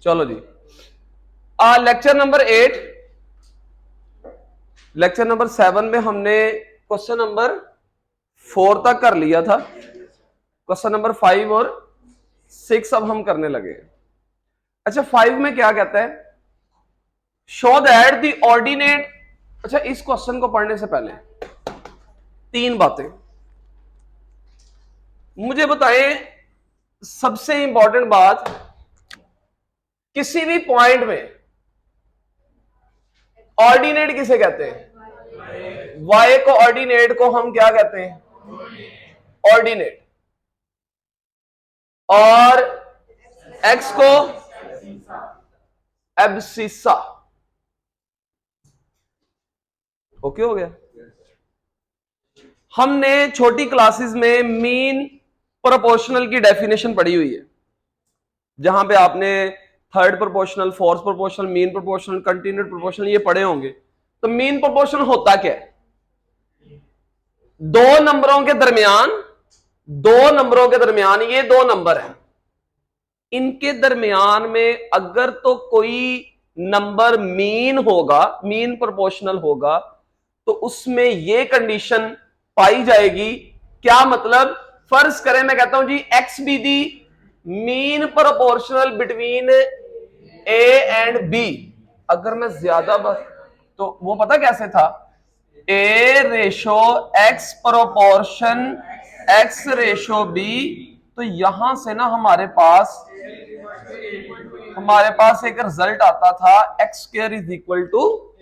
चलो जी, lecture number 8, lecture number 7 में हमने क्वेश्चन नंबर 4 तक कर लिया था। क्वेश्चन नंबर 5 और 6 अब हम करने लगे। अच्छा, 5 में क्या कहता है? Show that the ordinate. अच्छा, इस क्वेश्चन को पढ़ने से पहले 3 बातें मुझे बताएं। सबसे इंपॉर्टेंट बात, किसी भी पॉइंट में ऑर्डिनेट किसे कहते हैं? वाई को ऑर्डिनेट को हम क्या कहते हैं? ऑर्डिनेट। और एक्स को एब्सिसा। ओके हो गया। हमने छोटी क्लासेस में मीन प्रोपोर्शनल की डेफिनेशन पढ़ी हुई है, जहां पे आपने third proportional, fourth proportional, mean proportional, continued proportional ये पढ़े होंगे। तो मीन प्रोपोर्शनल होता क्या है? दो नंबरों के दरमियान ये दो नंबर हैं, इनके दरमियान में अगर तो कोई नंबर मीन होगा, मीन प्रोपोर्शनल होगा, तो उसमें ये कंडीशन पाई जाएगी। क्या मतलब? फर्ज करें मैं कहता हूं जी x be the mean proportional between A and B. अगर मैं ज्यादा तो वो पता कैसे था? A ratio x proportion x ratio B. तो यहां से ना हमारे पास एक रिजल्ट आता था, X square is equal to,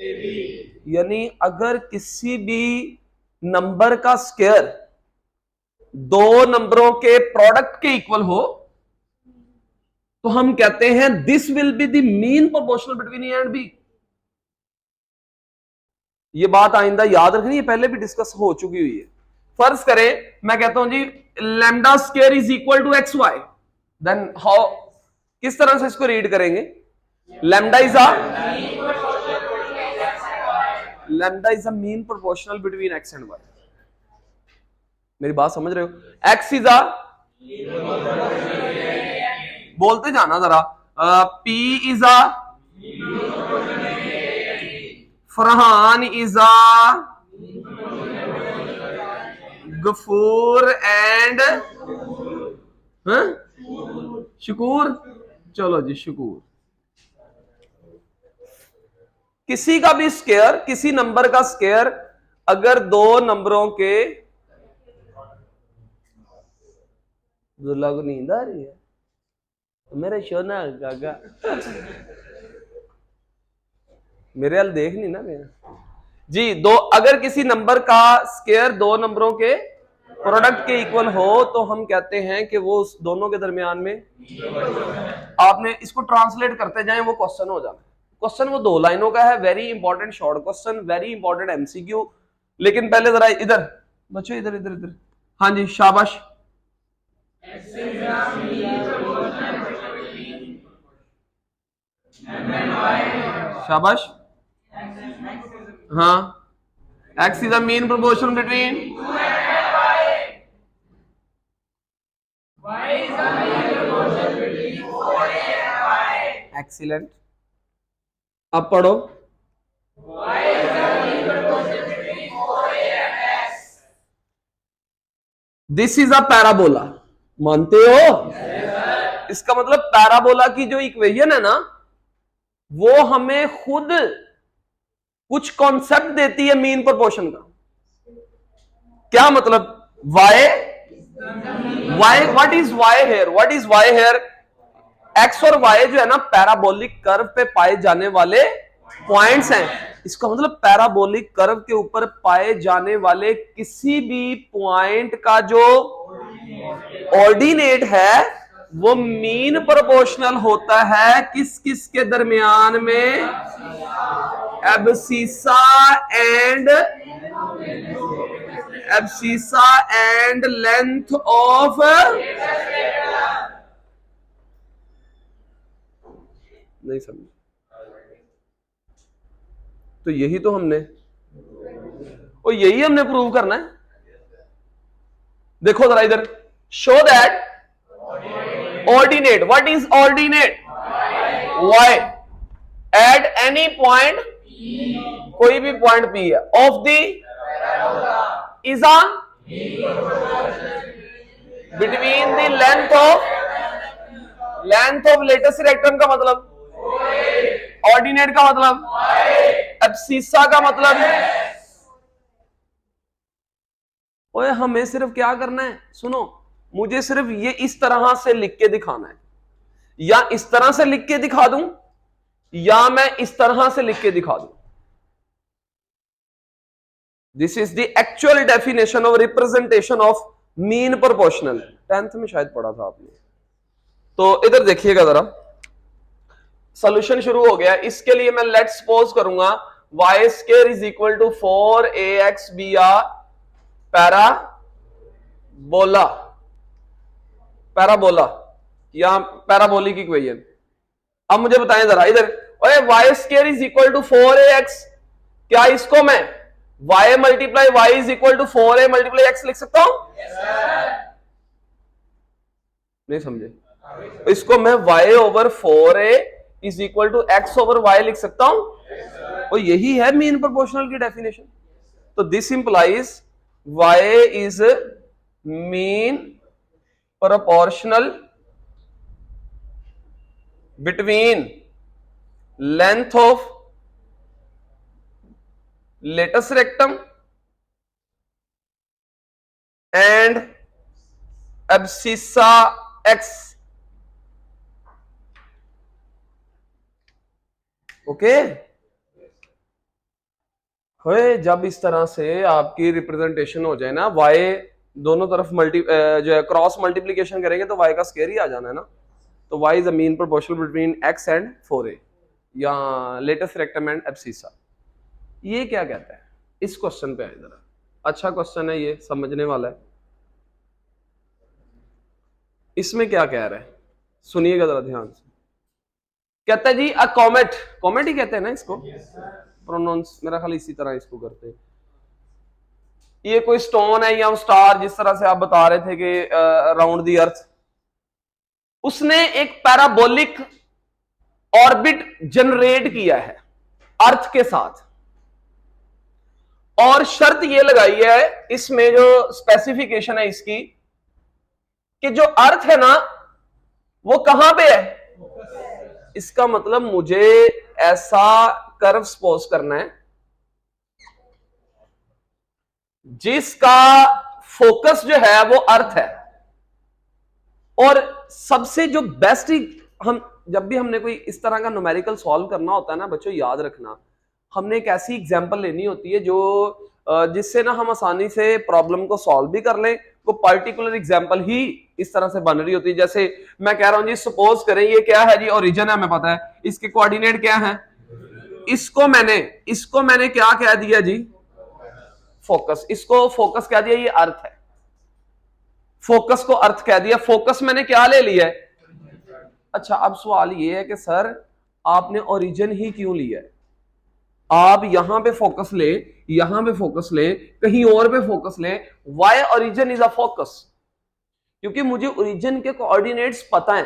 यानी अगर किसी भी नंबर का स्क्वायर दो नंबरों के प्रोडक्ट के इक्वल हो तो हम कहते हैं this will be the mean proportional between A and B. ये बात आइंदा याद रखनी, ये पहले भी डिस्कस हो चुकी हुई है। फर्ज करें मैं कहता हूं जी lambda square is equal to x y, then how, किस तरह से इसको रीड करेंगे? Lambda is a mean proportional between x and y. मेरी बात समझ रहे हो? एक्स इज अ, बोलते जाना जरा, P is a, Farhan is a, Gafoor and Shakoor. चलो जी, शकूर। किसी का भी स्क्वायर, किसी नंबर का स्क्वायर अगर दो नंबरों के, दुल्ला को नींद आ रही है मेरे शोना गागा, मेरे हाल देख नहीं ना मेरा जी। दो, अगर किसी नंबर का स्क्वायर दो नंबरों के प्रोडक्ट के इक्वल हो तो हम कहते हैं कि वो दोनों के दरमियान में, आपने इसको ट्रांसलेट करते जाएं वो क्वेश्चन हो जाता है। क्वेश्चन वो 2 लाइनों का है, very important short question, very important MCQ. लेकिन पहले जरा इधर बच्चों, इधर इधर इधर, हाँ जी, शाबाश। शाबाश, हाँ। X is the mean proportion between, excellent. अब पढ़ो, दिस इज अ पैराबोला। मानते हो? इसका मतलब पैराबोला की जो इक्वेशन है ना, वो हमें खुद कुछ कॉन्सेप्ट देती है मीन प्रोपोर्शन का। क्या मतलब? Y, what is Y here? What is Y here? X और वाई जो है ना, पैराबोलिक कर्व पे पाए जाने वाले पॉइंट्स हैं। इसका मतलब पैराबोलिक कर्व के ऊपर पाए जाने वाले किसी भी पॉइंट का जो ऑर्डिनेट है वो मीन प्रोपोर्शनल होता है किस किस के दरमियान में? एब्सिसा एंड लेंथ ऑफ, नहीं समझ? तो यही तो हमने, और यही हमने प्रूव करना है। देखो जरा इधर, show that ordinate, what is ordinate? y at any point, कोई भी पॉइंट p है, of the is a between the length of latus rectum का मतलब, ऑर्डिनेट का मतलब, एब्सिसा का मतलब। ओए हमें सिर्फ क्या करना है, सुनो, मुझे सिर्फ ये इस तरह से लिख के दिखाना है, या इस तरह से लिख के दिखा दूं, या मैं इस तरह से लिख के दिखा दूं। This is the actual definition of representation of mean proportional. 10th में शायद पढ़ा था आपने। तो इधर देखिएगा जरा, सॉल्यूशन शुरू हो गया। इसके लिए मैं लेट सपोज करूंगा y square is equal to 4ax be are parabola, parabola या पैराबोलिक इक्वेशन। अब मुझे बताएं जरा इधर, अरे y square is equal to 4ax, क्या इसको मैं y multiply y is equal to 4a multiply x लिख सकता हूं? नहीं समझे? इसको मैं y over 4a is equal to x over y लिख सकता हूं? और यही है मीन प्रोपोर्शनल की डेफिनेशन। तो this implies y is mean proportional between length of latus rectum and abscissa x। Okay, जब इस तरह से आपकी रिप्रेजेंटेशन हो जाए ना, y दोनों तरफ जो है क्रॉस मल्टीप्लीकेशन करेंगे तो y का स्क्वायर ही आ जाना है ना। तो y is a mean proportional between x and 4a या लेटेस्ट रेक्टम एंड एब्सिसा। ये क्या कहता है? इस क्वेश्चन पे है जरा, अच्छा क्वेश्चन है ये, समझने वाला है। इसमें क्या कह रहा है सुनिएगा जरा ध्यान से। कहता है जी अ कॉमेट, कॉमेट ही कहते हैं ना इसको, प्रोनाउंस मेरा ख्याल इसी तरह इसको करते हैं। ये कोई स्टोन है या स्टार, जिस तरह से आप बता रहे थे कि अराउंड द अर्थ, उसने एक पैराबोलिक ऑर्बिट जनरेट किया है अर्थ के साथ, और शर्त यह लगाई है इसमें, जो स्पेसिफिकेशन है इसकी, कि जो अर्थ है ना वो कहां पे है। इसका मतलब मुझे ऐसा कर्व सपोज करना है जिसका फोकस जो है वो अर्थ है। और सबसे जो बेस्ट, हम जब भी हमने कोई इस तरह का न्यूमेरिकल सॉल्व करना होता है ना बच्चों, याद रखना, हमने एक ऐसी एग्जांपल लेनी होती है जो जिससे ना हम आसानी से प्रॉब्लम को सॉल्व भी कर लें। वो पर्टिकुलर एग्जांपल ही इस तरह से बन रही होती है। जैसे मैं कह रहा हूं जी, सपोज करें ये क्या है जी, ओरिजिन है, हमें पता है, इसके कोऑर्डिनेट क्या है, इसको मैंने क्या कह दिया जी, फोकस। इसको फोकस कह दिया, ये अर्थ है, फोकस को अर्थ कह दिया, फोकस मैंने क्या ले लिया है। अच्छा, अब सवाल ये है कि सर आपने ओरिजिन ही क्यों लिया है? आप यहां पे फोकस ले, यहां पे फोकस ले, कहीं और पे फोकस ले, why origin is a focus? क्योंकि मुझे ओरिजिन के कोऑर्डिनेट्स पता है,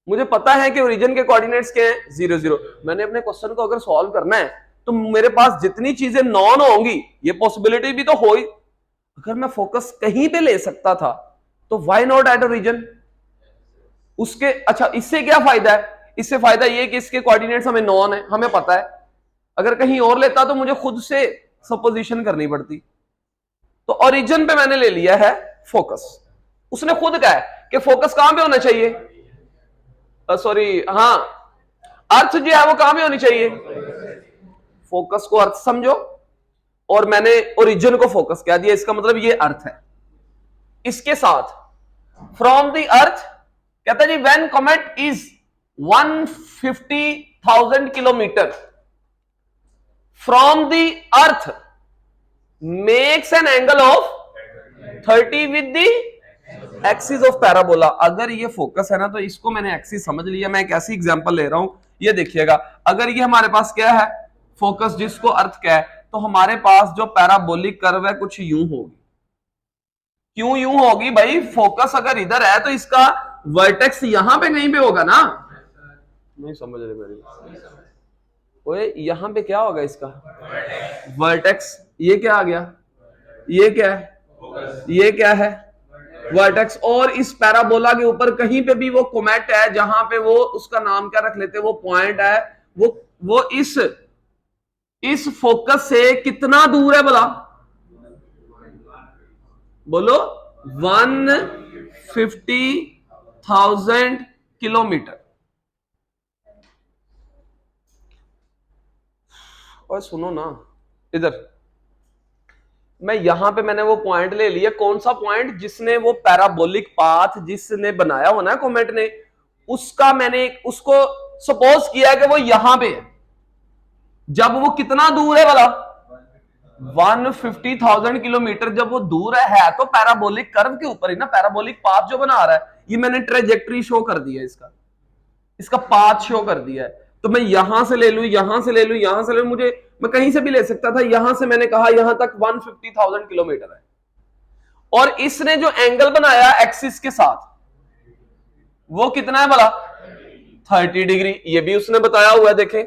मुझे पता है कि ओरिजिन के कोऑर्डिनेट्स क्या हैं, 0 0। मैंने अपने क्वेश्चन को अगर सॉल्व करना है तो मेरे पास जितनी चीजें नॉन होंगी, ये पॉसिबिलिटी भी तो हो ही, अगर मैं फोकस कहीं पे ले सकता था तो व्हाई नॉट एट ओरिजिन उसके। अच्छा, इससे क्या फायदा है? इससे फायदा ये कि इसके कोऑर्डिनेट्स हमें नॉन है, हमें पता है। अगर कहीं और लेता तो मुझे खुद से सपोजिशन करनी पड़ती। तो ओरिजिन पे मैंने ले लिया है फोकस। उसने खुद कहा है कि फोकस कहां पे होना चाहिए, सॉरी हाँ, अर्थ जो है वो कहां पे होनी चाहिए। फोकस को अर्थ समझो, और मैंने ओरिजिन को फोकस कह दिया, इसका मतलब ये अर्थ है। इसके साथ फ्रॉम द अर्थ, कहता है जी when comet is 150,000 kilometre from the earth makes an angle of 30 with the axis of parabola. अगर ये फोकस है ना तो इसको मैंने एक्सिस समझ लिया। मैं एक ऐसी एग्जांपल ले रहा हूं, ये देखिएगा, अगर ये हमारे पास क्या है, फोकस जिसको अर्थ क्या है, तो हमारे पास जो पैराबोलिक कर्व है कुछ यूं होगी। क्यों यूं होगी भाई? फोकस अगर इधर है तो इसका वर्टेक्स यहां पे कहीं पे होगा ना, नहीं समझ रहे मेरी। ओए यहां पे क्या होगा इसका? वर्टेक्स। ये क्या आ गया? ये क्या है? ये क्या है? वर्टेक्स। और इस पैराबोला के ऊपर कहीं पे भी वो कॉमेट है, जहां पे वो उसका नाम क्या रख लेते हैं, वो पॉइंट है, वो इस फोकस से कितना दूर है बोला? बोलो 150,000 किलोमीटर। और सुनो ना इधर, मैं यहां पे मैंने वो पॉइंट ले लिया। कौन सा पॉइंट? जिसने वो पैराबोलिक पाथ जिसने बनाया हो ना कॉमेट ने, उसका मैंने उसको सपोज किया है कि वो यहां पे है। जब वो कितना दूर है वाला? 150,000 किलोमीटर। जब वो दूर है तो पैराबोलिक कर्व के ऊपर ही ना, पैराबोलिक पाथ जो बना रहा है। ये मैंने ट्रेजेक्ट्री शो कर दी है, इसका पाथ शो कर दिया है। तो मैं यहां से ले लूं, यहां से ले लूं, यहां से ले लूं, मुझे मैं कहीं से भी ले सकता था। यहां से मैंने कहा यहां तक 150,000 किलोमीटर है। और इसने जो एंगल बनाया एक्सिस के साथ, वो कितना है भला? 30 डिग्री। ये भी उसने बताया हुआ है, देखें।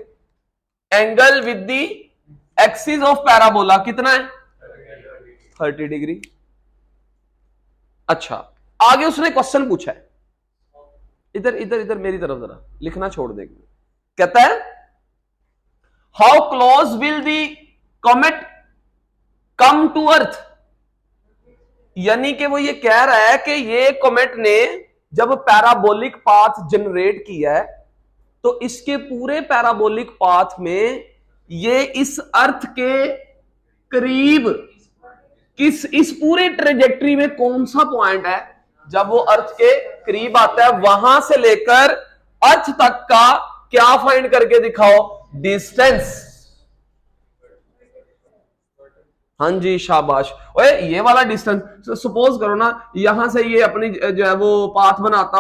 Angle with the axis of parabola कितना है? 30 डिग्री। अच्छा, आगे उसने क्वेश्चन पूछा है। इधर इधर इधर मेरी तरफ जरा लिखना छोड़ देंगे। कहता है how close will the comet come to earth. यानी कि वो ये कह रहा है कि ये कॉमेट ने जब पैराबोलिक पाथ जनरेट किया है, तो इसके पूरे पैराबोलिक पाथ में ये इस अर्थ के करीब इस पूरे ट्रेजेक्ट्री में कौन सा पॉइंट है? जब वो अर्थ के करीब आता है, वहां से लेकर अर्थ तक का क्या फाइंड करके दिखाओ? डिस्टेंस। हाँ जी, शाबाश। ओए ये वाला डिस्टेंस सपोज करो ना, यहां से ये अपनी जो है वो पाथ बनाता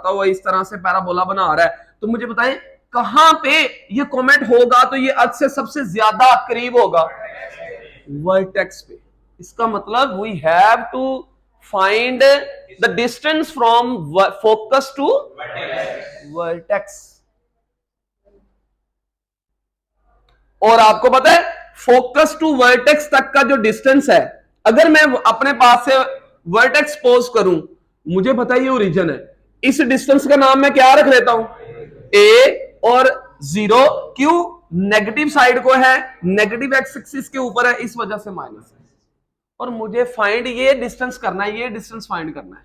हुआ इस तरह से पैराबोला बना रहा है। तो मुझे बताएं कहां पे ये कॉमेट होगा तो ये अर्थ से सबसे ज्यादा करीब होगा? वर्टेक्स पे। इसका मतलब we have to find the distance from focus to vertex. और आपको पता है फोकस टू वर्टेक्स तक का जो डिस्टेंस है, अगर मैं अपने पास से वर्टेक्स पोज करूं, मुझे पता है ये ओरिजिन है, इस डिस्टेंस का नाम मैं क्या रख लेता हूं? ए और 0। क्यों? नेगेटिव साइड को है, नेगेटिव एक्स एक्सिस के ऊपर है, इस वजह से माइनस है। और मुझे फाइंड ये डिस्टेंस करना है, ये डिस्टेंस फाइंड करना है।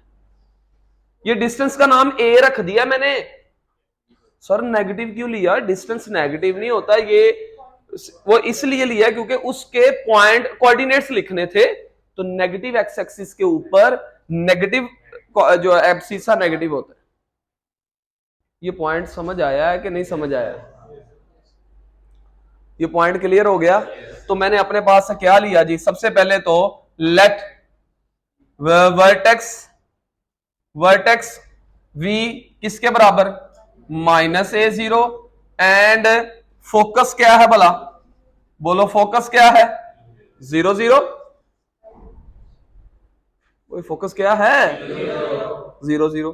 ये डिस्टेंस का नाम ए रख दिया मैंने। सर नेगेटिव क्यों लिया? डिस्टेंस नेगेटिव नहीं होता, ये वो इसलिए लिया क्योंकि उसके पॉइंट कोऑर्डिनेट्स लिखने थे, तो नेगेटिव एक्स एक्सिस के ऊपर नेगेटिव जो एब्सिसा नेगेटिव होता है। ये पॉइंट समझ आया है कि नहीं समझ आया? ये पॉइंट क्लियर हो गया? तो मैंने अपने पास से क्या लिया जी? सबसे पहले तो लेट वर्टेक्स v किसके बराबर? -a0। एंड फोकस क्या है भला? बोलो फोकस क्या है? 0 0। कोई फोकस क्या है? 0 0।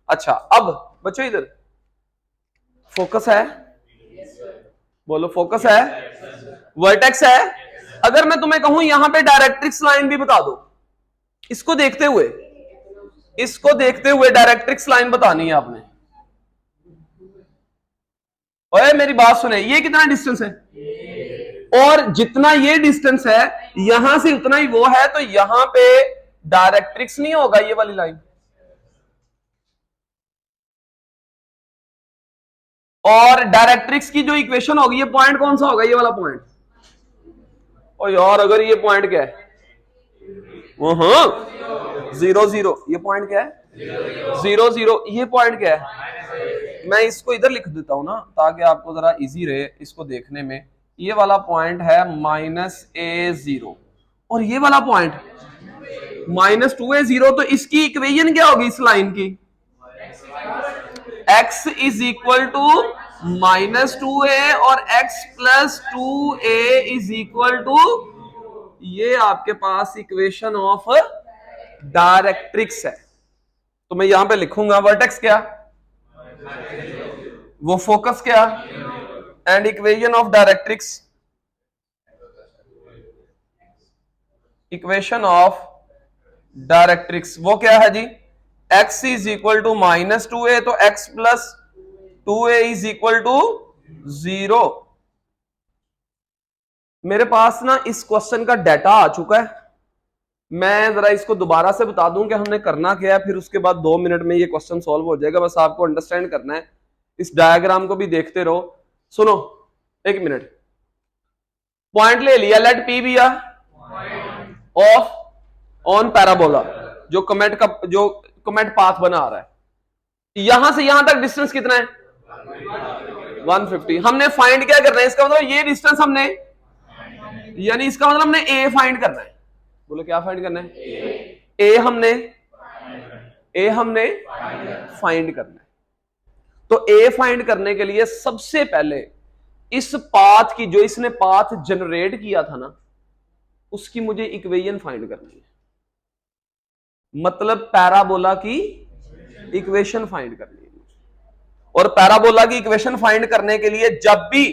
अच्छा, अब बच्चों इधर फोकस है, बोलो फोकस है, वर्टेक्स है। अगर मैं तुम्हें कहूं यहां पे डायरेक्ट्रिक्स लाइन भी बता दो, इसको देखते हुए डायरेक्ट्रिक्स लाइन बतानी है आपने। ओए मेरी बात सुने, ये कितना डिस्टेंस है? और जितना ये डिस्टेंस है यहां से उतना ही वो है, तो यहां पे डायरेक्ट्रिक्स नहीं होगा ये वाली लाइन। और डायरेक्ट्रिक्स की जो इक्वेशन होगी, ये पॉइंट कौन सा होगा? ये वाला पॉइंट। ओ यार, अगर ये पॉइंट क्या है? 0 0। ये पॉइंट क्या है? 0 0। ये पॉइंट क्या है? मैं इसको इधर लिख देता हूं ना, ताकि आपको जरा इजी रहे इसको देखने में। ये वाला पॉइंट है -a0 और ये वाला पॉइंट -2a0। तो इसकी इक्वेशन क्या होगी इस लाइन की? x is equal to -2a और x + 2a is equal to, ये आपके पास इक्वेशन ऑफ डायरेक्ट्रिक्स है। तो मैं यहां पे लिखूंगा वर्टेक्स क्या? वो फोकस क्या, and equation of directrix, equation of directrix वो क्या है जी, x is equal to -2a, तो x plus 2a is equal to 0। मेरे पास ना इस क्वेश्चन का डाटा आ चुका है, मैं जरा इसको दोबारा से बता दूं कि हमने करना क्या है, फिर उसके बाद 2 मिनट में ये क्वेश्चन सॉल्व हो जाएगा। बस आपको अंडरस्टैंड करना है, इस डायग्राम को भी देखते रहो। सुनो 1 मिनट, पॉइंट ले लिया, let P be off on parabola, जो कमेंट पाथ बना आ रहा है, यहां से यहां तक डिस्टेंस कितना है 150। हमने फाइंड क्या करना है, इसका मतलब ये डिस्टेंस हमने, यानी इसका मतलब हमने ए फाइंड करना है। बोलो क्या फाइंड करना है, ए हमने फाइंड करना है। तो ए फाइंड करने के लिए सबसे पहले इस पाथ की, जो इसने पाथ जनरेट किया था ना, उसकी मुझे इक्वेशन फाइंड करनी है, मतलब पैराबोला की इक्वेशन फाइंड करनी है। और पैराबोला की इक्वेशन फाइंड करने के लिए जब भी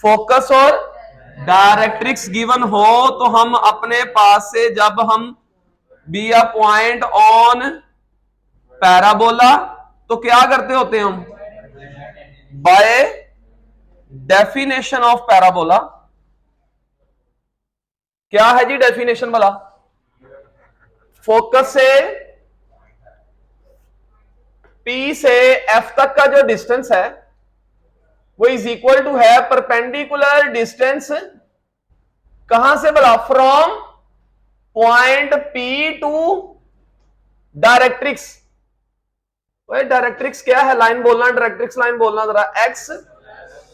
फोकस और डायरेक्ट्रिक्स गिवन हो, तो हम अपने पास से, जब हम be a point on parabola, तो क्या करते होते हैं हम, बाय डेफिनेशन ऑफ पैराबोला, क्या है जी डेफिनेशन वाला, फोकस से P से F तक का जो डिस्टेंस है वो इज इक्वल टू है परपेंडिकुलर डिस्टेंस, कहां से बोला, from point P to directrix. Directrix क्या है, लाइन बोलना, डायरेक्ट्रिक्स लाइन बोलना जरा, x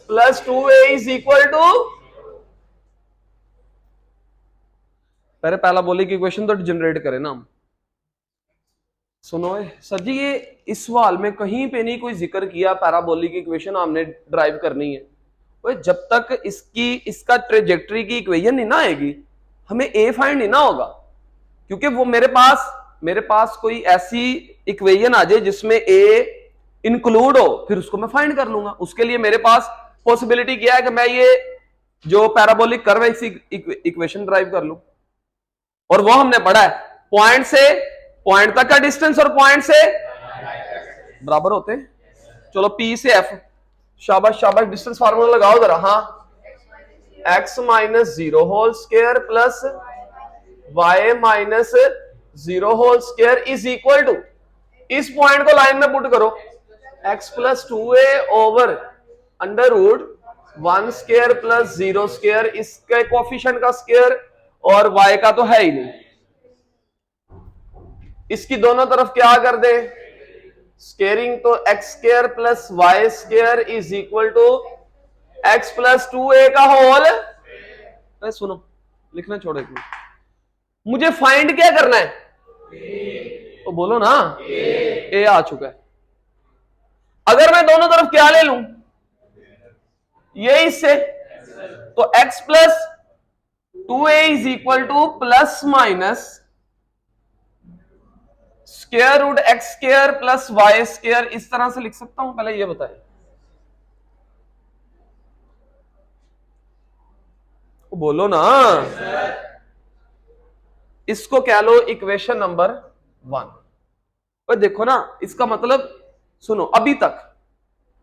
plus 2a is equal to, पहले पहला बोले कि इक्वेशन तो जनरेट करें ना हम। सुनो सर जी, ये इस सवाल में कहीं पे नहीं कोई जिक्र किया पैराबोलिक इक्वेशन हमने ड्राइव करनी है। ओए जब तक इसका ट्रेजेक्टरी की इक्वेशन नहीं ना आएगी, हमें ए फाइंड नहीं ना होगा, क्योंकि वो मेरे पास कोई ऐसी इक्वेशन आ जाए जिसमें ए इंक्लूड हो, फिर उसको मैं फाइंड कर लूंगा। उसके लिए मेरे पास पॉसिबिलिटी क्या है कि मैं ये जो पैराबोलिक कर्व है इसी इक्वेशन ड्राइव कर लूं, और वो हमने पढ़ा है, पॉइंट से पॉइंट तक का डिस्टेंस और पॉइंट से बराबर होते हैं। चलो P से F, शाबाश शाबाश, डिस्टेंस फार्मूला लगाओ जरा। हाँ, x minus 0 whole square plus y minus 0 whole square is equal to, इस पॉइंट को लाइन में पुट करो, x plus 2a over under root 1 square plus 0 square, इसके कोफिशिएंट का स्क्वायर और y का तो है ही नहीं, इसकी दोनों तरफ क्या कर दे स्केयरिंग, तो x square plus y square is equal to x plus 2a का होल। सुनो लिखना छोड़ो, मुझे फाइंड क्या करना है, तो बोलो ना, ए आ चुका है। अगर मैं दोनों तरफ क्या ले लूं, ये इससे, तो x plus 2a is equal to plus minus square root X square plus Y square, इस तरह से लिख सकता हूं, पहले ये बताएं। बोलो ना, इसको क्या लो इक्वेशन नंबर 1। और देखो ना, इसका मतलब सुनो, अभी तक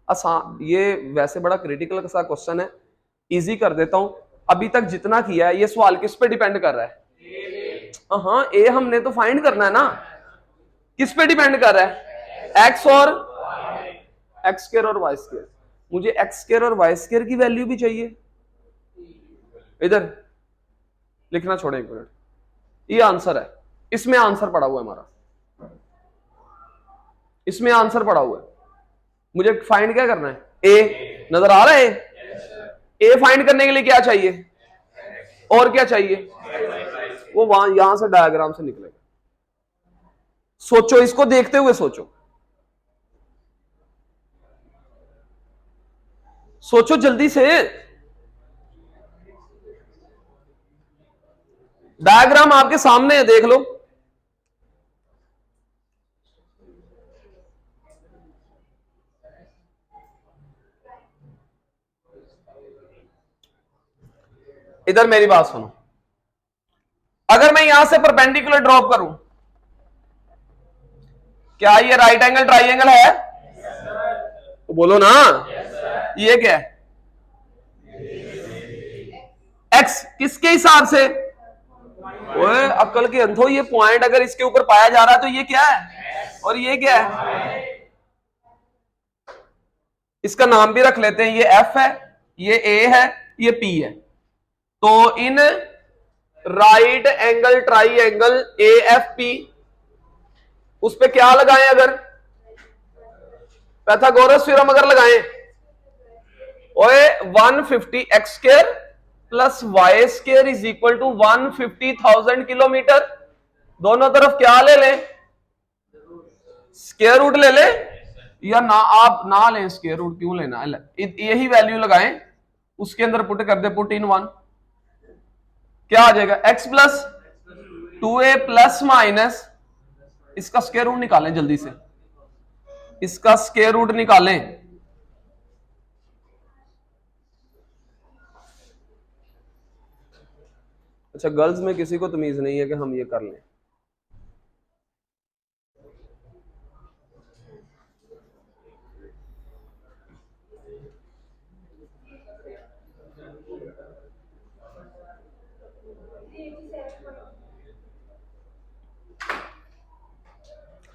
आसान, ये वैसे बड़ा क्रिटिकल सा क्वेश्चन है, इजी कर देता हूं। अभी तक जितना किया है, ये सवाल किस पे डिपेंड कर रहा है, हाँ ए हमने तो फाइंड करना है ना, किस पे डिपेंड कर रहा है, एक्स और एक्स स्क्वायर और वाई स्क्वायर। मुझे एक्स स्क्वायर और वाई स्क्वायर की वैल्यू भी चाहिए, इधर लिखना छोड़े एक मिनट, ये आंसर है, इसमें आंसर पड़ा हुआ है हमारा, इसमें आंसर पड़ा हुआ है। मुझे फाइंड क्या करना है, ए नजर आ रहा है, ए फाइंड करने के लिए क्या चाहिए और क्या चाहिए, वो वहां यहां से डायग्राम से निकलेगा। सोचो, इसको देखते हुए सोचो, सोचो जल्दी से, डायग्राम आपके सामने है, देख लो। इधर मेरी बात सुनो, अगर मैं यहां से परपेंडिकुलर ड्रॉप करूं, क्या ये राइट एंगल ट्राइंगल है? तो बोलो ना। ये क्या है? एक्स किसके हिसाब से? ओए अक्ल के अंधो, ये पॉइंट अगर इसके ऊपर पाया जा रहा है तो ये क्या है और ये क्या है? इसका नाम भी रख लेते हैं, ये एफ है, ये ए है, ये पी है। तो in right angle triangle A F P, उस पे क्या लगाएं? अगर पैथागोरस थ्योरम अगर लगाएं, OA 150 X square plus Y square is equal to 150,000 kilometre. दोनों तरफ क्या ले लें? स्क्वायर रूट ले लें, या ना आप ना लें स्क्वायर रूट, क्यों लेना है? यही वैल्यू लगाएं, उसके अंदर पुट कर दे, पुट इन वन। क्या आ जाएगा? X plus 2a plus minus, इसका स्क्वायर रूट निकालें जल्दी से, इसका स्क्वायर रूट निकालें। अच्छा, गर्ल्स में किसी को तमीज नहीं है कि हम ये कर लें?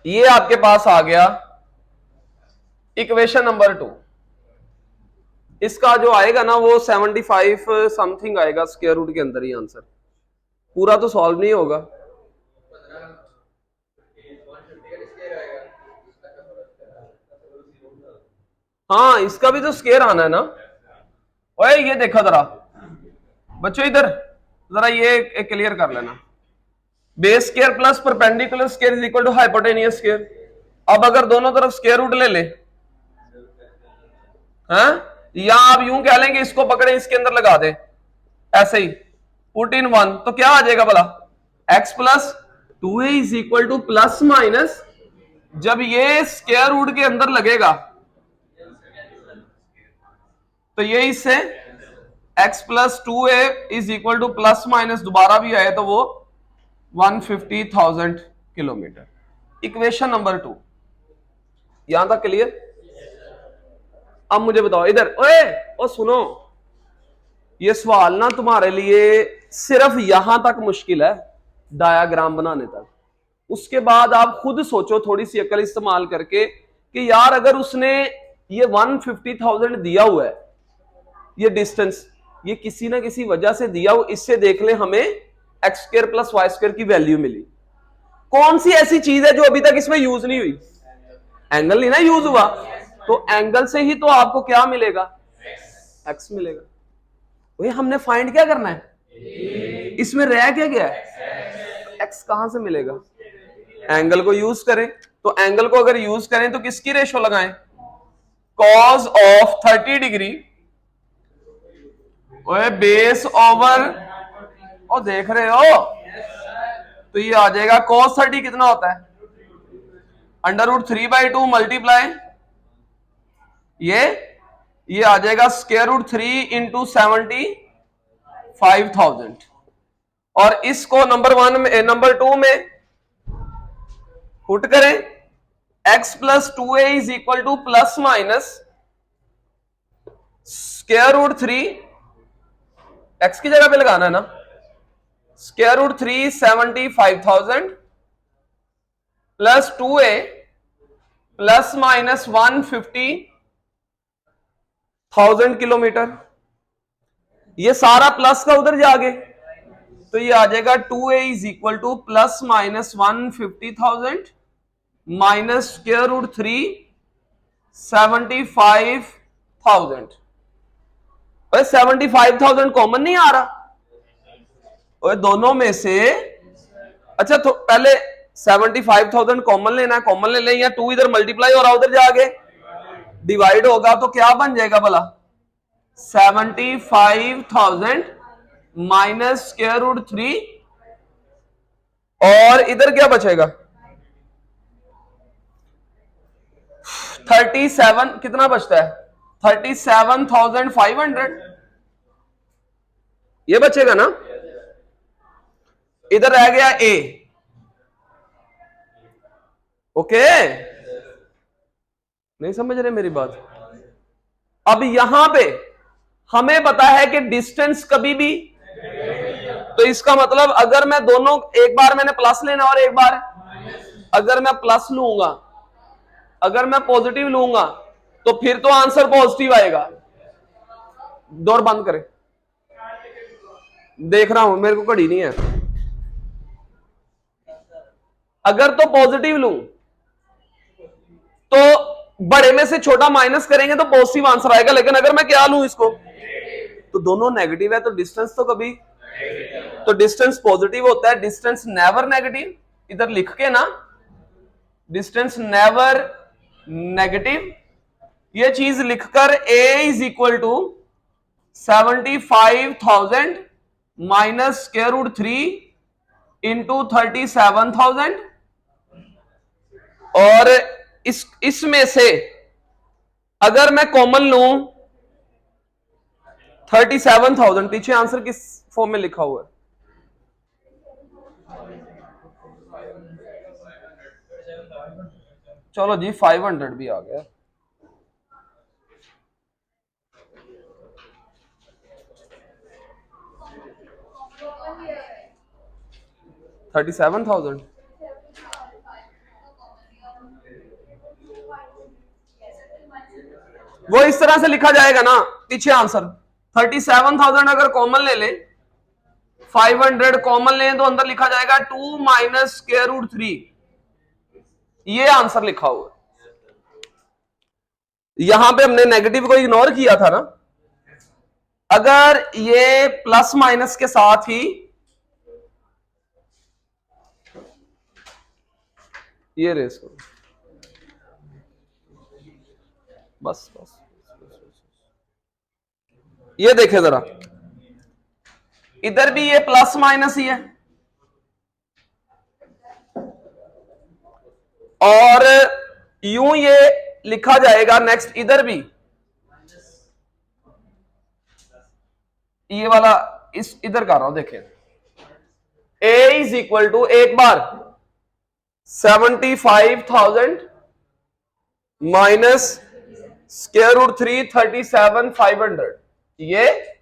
ये आपके पास आ गया इक्वेशन नंबर 2। इसका जो आएगा ना वो 75 समथिंग आएगा स्क्वायर रूट के अंदर ही आंसर, पूरा तो सॉल्व नहीं होगा। हाँ, इसका भी तो स्क्वायर आना है ना। ओए ये देखो जरा बच्चों, इधर जरा ये क्लियर कर लेना। Base square plus perpendicular square is equal to hypotenuse square. अब अगर दोनों तरफ स्क्वायर रूट ले ले, हैं, या आप यूं कह लेंगे इसको पकड़े इसके अंदर लगा दे, ऐसे ही पुट इन वन, तो क्या आ जाएगा भला? X plus 2a is equal to plus minus, जब ये स्क्वायर रूट के अंदर लगेगा तो ये इससे x plus 2a is equal to plus minus दोबारा भी आए तो वो 150,000 किलोमीटर। इक्वेशन नंबर 2 यहां तक क्लियर? अब मुझे बताओ इधर, ओए ओ सुनो, ये सवाल ना तुम्हारे लिए सिर्फ यहां तक मुश्किल है, डायाग्राम बनाने तक। उसके बाद आप खुद सोचो थोड़ी सी अकल इस्तेमाल करके कि यार अगर उसने ये 150,000 दिया हुआ है, ये डिस्टेंस ये किसी ना किसी वजह से दिया हो, इससे देख ले हमें X square plus Y square की वैल्यू मिली। कौन सी ऐसी चीज है जो अभी तक इसमें यूज नहीं हुई? एंगल नहीं ना यूज हुआ, तो एंगल से ही तो आपको क्या मिलेगा? एक्स मिलेगा। वही हमने फाइंड क्या करना है, इसमें रह क्या गया है? एक्स कहां से मिलेगा? एंगल को यूज करें, तो एंगल को अगर यूज करें तो किसकी रेशो लगाएं? Cos of 30 degree base over, और देख रहे हो तो ये आ जाएगा cos 30 कितना होता है? √3/2 मल्टीप्लाई ये आ जाएगा स्क्वायर रूट 3 इंटू 75,000। और इसको नंबर 1 में नंबर 2 में पुट करें, x plus 2a is equal to plus minus square root 3, x की जगह पे लगाना है ना, square root 3 75,000 plus 2a plus minus 150,000 kilometre. ये सारा प्लस का उधर जाके तो ये आ जाएगा 2a is equal to plus minus 150,000 minus square root 3 75,000। 75,000 common नहीं आ रहा और दोनों में से? अच्छा तो पहले 75,000 कॉमन लेना है, कॉमन ले लें, या 2 इधर मल्टीप्लाई हो रहा उधर जाके डिवाइड होगा तो क्या बन जाएगा भला? 75,000 माइनस स्क्वायर रूट 3, और इधर क्या बचेगा? 37, कितना बचता है? 37,500। ये बचेगा ना, इधर रह गया ए। ओके, नहीं समझ रहे मेरी बात? अब यहां पे हमें पता है कि डिस्टेंस कभी भी, तो इसका मतलब अगर मैं दोनों, एक बार मैंने प्लस लेना और एक बार, अगर मैं प्लस लूंगा, अगर मैं पॉजिटिव लूंगा, तो फिर तो आंसर पॉजिटिव आएगा। दौड़ बंद करें, देख रहा हूं, मेरे को घड़ी नहीं है। अगर तो पॉजिटिव लूं तो बड़े में से छोटा माइनस करेंगे तो पॉजिटिव आंसर आएगा, लेकिन अगर मैं क्या लूं इसको, तो दोनों नेगेटिव है, तो डिस्टेंस तो कभी, तो डिस्टेंस पॉजिटिव होता है, डिस्टेंस नेवर नेगेटिव। इधर लिख के ना, डिस्टेंस नेवर नेगेटिव, ये चीज लिखकर a is equal to 75,000 minus square root 3 into 37,000, और इसमें से अगर मैं कॉमन लूं 37,000, पीछे आंसर किस फॉर्म में लिखा हुआ है? चलो जी 500 भी आ गया। $37,000, वो इस तरह से लिखा जाएगा ना, पीछे आंसर 37,000 अगर कॉमन ले ले, 500 कॉमन ले तो अंदर लिखा जाएगा 2 माइनस स्क्वायर रूट 3, ये आंसर लिखा हुआ। यहां पे हमने नेगेटिव को इग्नोर किया था ना, अगर ये प्लस माइनस के साथ ही ये रेस करो, बस बस, ये देखे जरा, इधर भी ये प्लस माइनस ही है, और यूं ये लिखा जाएगा नेक्स्ट, इधर भी ये वाला, इस इधर कर रहा हूं, देखें, a इज इक्वल टू, एक बार 75,000 माइनस स्क्वायर रूट 3 37,500, ये,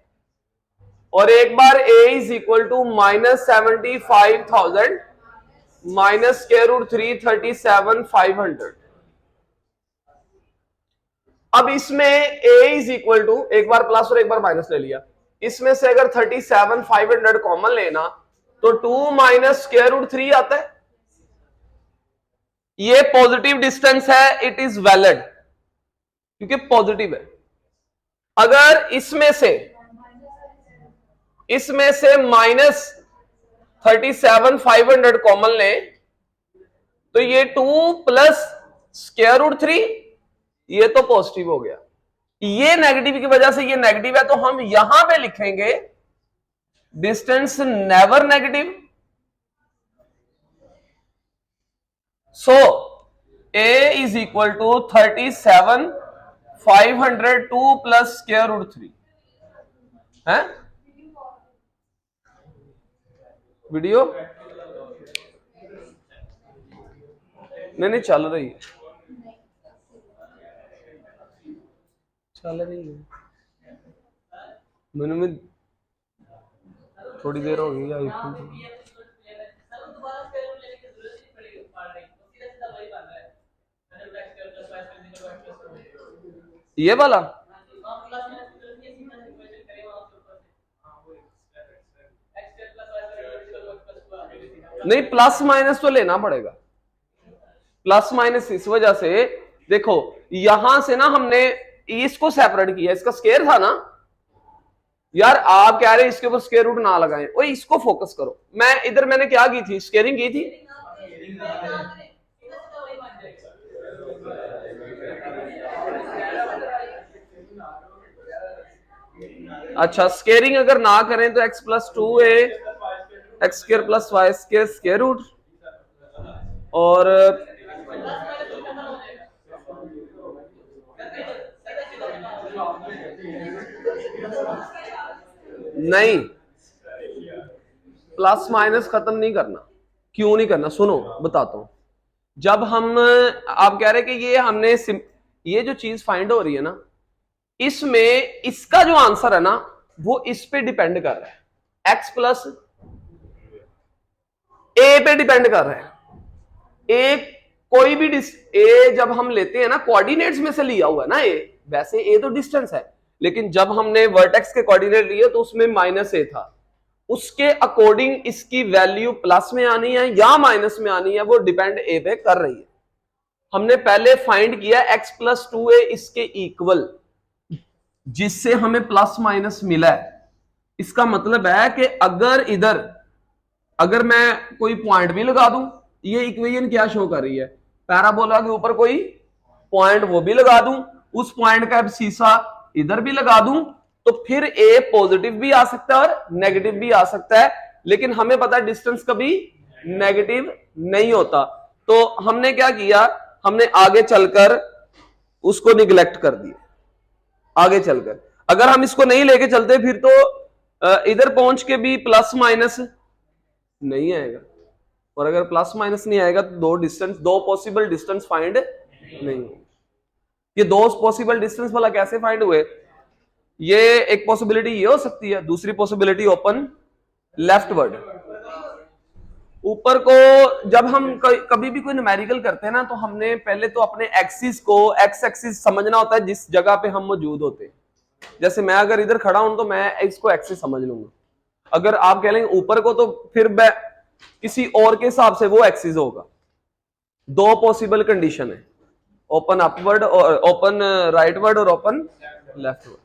और एक बार a is equal to minus 75,000 minus square root 3 37,500। अब इसमें a इज इक्वल टू, एक बार प्लस और एक बार माइनस ले लिया, इसमें से अगर 37,500 कॉमन लेना तो 2 माइनस स्क्वायर रूट 3 आता है, ये पॉजिटिव डिस्टेंस है, इट इज वैलिड क्योंकि पॉजिटिव है। अगर इसमें से माइनस 37,500 कॉमन ले तो ये 2 प्लस स्क्वायर रूट 3, ये तो पॉजिटिव हो गया। ये नेगेटिव की वजह से ये नेगेटिव है, तो हम यहां पे लिखेंगे distance never negative. So a is equal to 37,500 2 plus square root 3 है। वीडियो नहीं चल रही है, चल रही है, मैंने में थोड़ी देर हो गई आई। ये वाला नहीं, प्लस माइनस तो लेना पड़ेगा, प्लस माइनस इस वजह से, देखो यहां से ना हमने इसको सेपरेट किया, इसका स्क्वायर था ना यार, आप कह रहे इसके ऊपर स्क्वायर रूट ना लगाएं, ओए इसको फोकस करो। मैं इधर मैंने क्या की थी, स्क्वायरिंग की थी, अच्छा स्क्वायरिंग अगर ना करें तो x plus 2a X square plus Y square square root, और नहीं प्लस माइनस खत्म नहीं करना। क्यों नहीं करना, सुनो बताता हूं। जब हम आप कह रहे कि ये हमने ये जो चीज फाइंड हो रही है ना, इसमें इसका जो आंसर है ना वो इस पे डिपेंड कर रहा है, एक्स प्लस ए पे डिपेंड कर रहा है। ए कोई भी ए जब हम लेते हैं ना कोऑर्डिनेट्स में से लिया हुआ है ना ए, वैसे ए तो डिस्टेंस है, लेकिन जब हमने वर्टेक्स के कोऑर्डिनेट लिए तो उसमें माइनस ए था, उसके अकॉर्डिंग इसकी वैल्यू प्लस में आनी है या माइनस में आनी है, वो डिपेंड ए पे कर रही है। हमने पहले फाइंड किया एक्स प्लस 2a इसके इक्वल, जिससे हमें प्लस माइनस मिला है। इसका मतलब है कि अगर इधर अगर मैं कोई पॉइंट भी लगा दूं, ये इक्वेशन क्या शो कर रही है, पैराबोला के ऊपर कोई पॉइंट वो भी लगा दूं, उस पॉइंट का सीसा इधर भी लगा दूं, तो फिर ए पॉजिटिव भी आ सकता है और नेगेटिव भी आ सकता है, लेकिन हमें पता है डिस्टेंस कभी नेगेटिव नहीं होता। तो हमने क्या किया, हमने आगे चलकर उसको निगलेक्ट कर दिया। आगे चलकर अगर हम इसको नहीं लेके चलते फिर तो इधर पहुंच के भी प्लस माइनस नहीं आएगा, और अगर प्लस माइनस नहीं आएगा तो दो पॉसिबल डिस्टेंस फाइंड नहीं होंगे। ये दो पॉसिबल डिस्टेंस वाला कैसे फाइंड हुए, ये एक पॉसिबिलिटी ये हो सकती है, दूसरी पॉसिबिलिटी ओपन लेफ्टवर्ड। ऊपर को जब हम कभी भी कोई न्यूमेरिकल करते हैं ना, तो हमने पहले तो अपने एक्सिस को एक्स एक्सिस समझना होता है जिस जगह पे हम मौजूद होते हैं। जैसे मैं अगर इधर खड़ा हूं तो मैं इसको एक्सिस समझ लूंगा, अगर आप कह लेंगे ऊपर को तो फिर किसी और के हिसाब से वो एक्सिस होगा। दो पॉसिबल कंडीशन है, ओपन अपवर्ड और ओपन राइटवर्ड और ओपन लेफ्टवर्ड।